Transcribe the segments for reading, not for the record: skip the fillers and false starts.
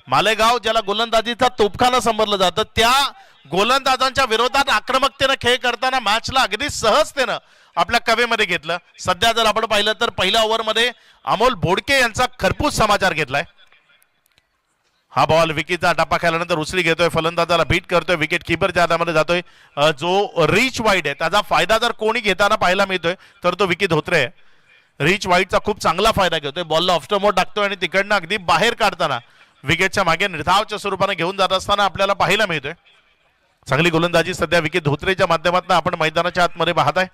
मालेगाव ज्याला गोलंदाजीचा तोफखाना समजलं जातं त्या गोलंदाजांच्या विरोधात आक्रमकतेने खेळ करताना मॅचला अगदी सहजतेनं आपल्या कवेमध्ये घेतलं. सध्या जर आपण पाहिलं तर पहिल्या ओव्हरमध्ये अमोल बोडके यांचा खरपूस समाचार घेतलाय. हा बॉल विकेटचा टप्पा खेळल्यानंतर उचली घेतोय, फलंदाजाला बीट करतोय, विकेट किपरच्या हातामध्ये जातोय. जो रीच वाईड आहे त्याचा फायदा जर कोणी घेताना पाहायला मिळतोय तर तो विकी धोत्रे आहे. रीच वाईडचा खूप चांगला फायदा घेतोय, बॉलला ऑफ्टमोर टाकतोय आणि तिकडनं अगदी बाहेर काढताना विकेटच्या मागे निर्धावच्या स्वरूपाने घेऊन जात असताना आपल्याला पाहायला मिळतोय. चांगली गोलंदाजी सध्या विकी धोत्रेच्या माध्यमातून आपण मैदानाच्या आतमध्ये पाहताय.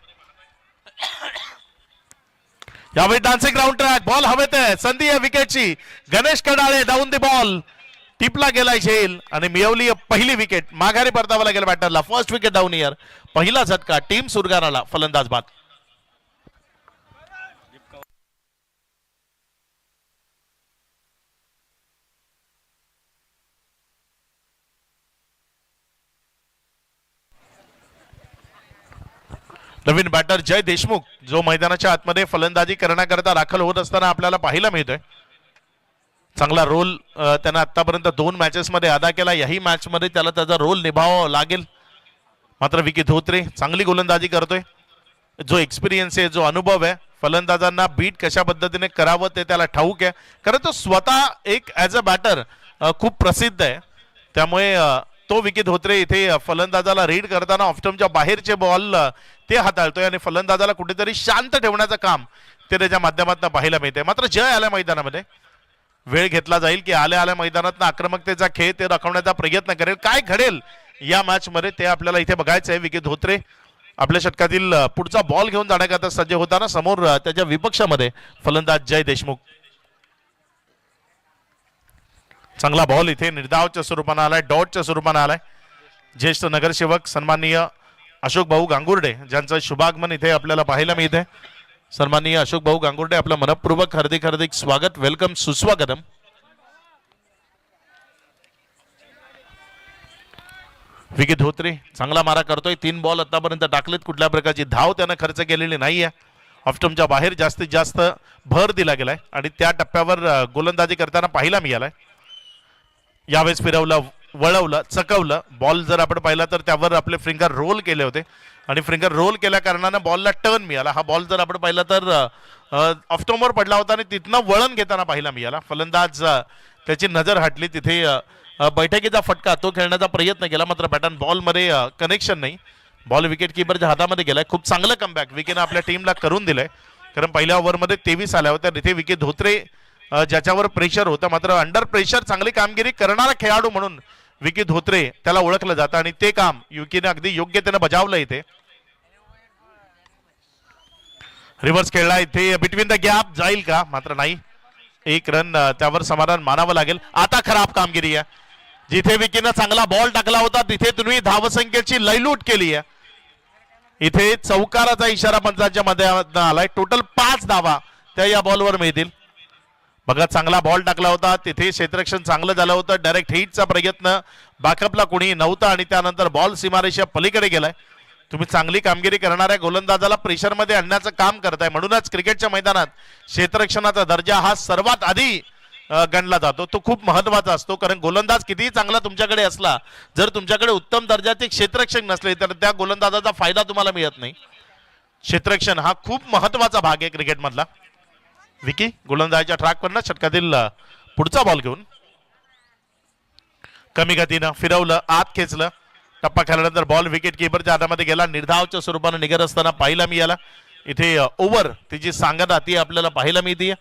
यावेळी डान्सिंग राऊंड ट्रॅक, बॉल हवेत आहे, संधी आहे विकेटची. Ganesh Kadale down the ball, टिपला गेलाय झेल आणि मिळवली पहिली विकेट. माघारी परतावा लागेल बॅटरला. फर्स्ट विकेट डाऊन इयर, पहिला झटका टीम सुरगाराला. फलंदाज बाद. नवीन बॅटर जय देशमुख जो मैदानाच्या आतमध्ये फलंदाजी करण्याकरता दाखल होत असताना आपल्याला पाहायला मिळतोय. चांगला रोल त्यानं आतापर्यंत 2 मॅचेस मध्ये अदा केला. याही मॅच मध्ये त्याला त्याचा रोल निभावावा लागेल. मात्र विकी धोत्रे चांगली गोलंदाजी करतोय. जो एक्सपिरियन्स आहे, जो अनुभव आहे, फलंदाजांना बीट कशा पद्धतीने करावं ते त्याला ठाऊक आहे. कारण तो स्वतः एक ॲज अ बॅटर खूप प्रसिद्ध आहे. त्यामुळे तो विकी धोत्रे इथे फलंदाजाला रीड करताना ऑफ्टमच्या बाहेरचे बॉल ते हाताळतोय आणि फलंदाजाला कुठेतरी शांत ठेवण्याचं काम ते त्याच्या माध्यमातून पाहायला मिळते. मात्र जय आल्या मैदानामध्ये वेळ घेतला जाईल की आल्या मैदानात आक्रमकतेचा खेळ ते दाखवण्याचा प्रयत्न करेल. काय घडेल या मॅच मध्ये ते आपल्याला इथे बघायचं आहे. विकी धोत्रे आपल्या षटकातील पुढचा बॉल घेऊन जाण्याकरता सज्ज होताना समोर त्याच्या विपक्षामध्ये फलंदाज जय देशमुख. चांगला बॉल इथे निर्धावच्या स्वरूपाने आलाय, डॉटच्या स्वरूपाने आलाय. ज्येष्ठ नगरसेवक सन्माननीय अशोक भाऊ गांगुर्डे ज्यांचं शुभागमन इथे आपल्याला पाहायला मिळते. सन्माननीय अशोक भाऊ गांगुर्डे आपलं मनपूर्वक हार्दिक स्वागत, वेलकम, सुस्वागतम. विकी धोत्रे चांगला मारा करतोय. 3 बॉल आतापर्यंत टाकलेत, कुठल्या प्रकारची धाव त्यानं खर्च केलेली नाहीये. ऑफ्टमच्या बाहेर जास्तीत जास्त भर दिला गेलाय आणि त्या टप्प्यावर गोलंदाजी करताना पाहायला मिळालाय. यावेळेस फिरवलं, वळवलं, चकवलं. बॉल जर आपण पाहिला तर त्यावर आपले फिंगर रोल केले होते आणि फिंगर रोल केल्या कारणानं बॉलला टर्न मिळाला. हा बॉल जर आपण पाहिला तर ऑफ्टमवर पडला होता आणि तिथनं वळण घेताना पाहायला मिळाला. फलंदाज त्याची नजर हटली, तिथे बैठकीचा फटका तो खेळण्याचा प्रयत्न केला. मात्र बॅटन बॉलमध्ये कनेक्शन नाही. बॉल विकेट किपरच्या हातामध्ये गेलाय. खूप चांगलं कमबॅक विकीनं आपल्या टीमला करून दिलंय. कारण पहिल्या ओव्हरमध्ये 23 आल्या होत्या. तिथे विकी धोत्रे ज्याच्यावर प्रेशर होतं, मात्र अंडर प्रेशर चांगली कामगिरी करणारा खेळाडू म्हणून विकी धोत्रे त्याला ओळखलं जातं आणि ते काम विकीने अगदी योग्यतेने बजावलं. इथे रिव्हर्स खेळला, इथे बिटवीन द गॅप जाईल का? मात्र नाही. 1 रन त्यावर समाधान मानावं लागेल. आता खराब कामगिरी आहे. जिथे विकीनं चांगला बॉल टाकला होता तिथे तुम्ही धावसंख्येची लयलूट केली आहे. इथे चौकाराचा इशारा पंचांच्या मध्ये आलाय. टोटल 5 धावा त्या या बॉलवर मिळतील. बघा, चांगला बॉल टाकला होता, तिथे क्षेत्ररक्षण चांगलं झालं होतं. डायरेक्ट हिटचा प्रयत्न, बॅकअपला कोणी नव्हता आणि त्यानंतर बॉल सीमारेषा पलीकडे गेलाय. तुम्ही चांगली कामगिरी करणाऱ्या गोलंदाजाला प्रेशरमध्ये आणण्याचं काम करताय. म्हणूनच क्रिकेटच्या मैदानात क्षेत्ररक्षणाचा दर्जा हा सर्वात आधी गणला जातो. तो खूप महत्वाचा असतो. कारण गोलंदाज कितीही चांगला तुमच्याकडे असला, जर तुमच्याकडे उत्तम दर्जाचे क्षेत्ररक्षक नसले तर त्या गोलंदाजाचा फायदा तुम्हाला मिळत नाही. क्षेत्ररक्षण हा खूप महत्वाचा भाग आहे क्रिकेटमधला. विकी गोलंदाजाच्या ट्रॅकवरनं षटकातील पुढचा बॉल घेऊन कमी गतीनं फिरवलं, आत खेचलं. टप्पा खेळल्यानंतर बॉल विकेट किपरच्या हातामध्ये गेला. निर्धावच्या स्वरूपाने निघत असताना पाहायला मिळाला. इथे ओव्हर तिची सांगता ती आपल्याला पाहायला मिळते.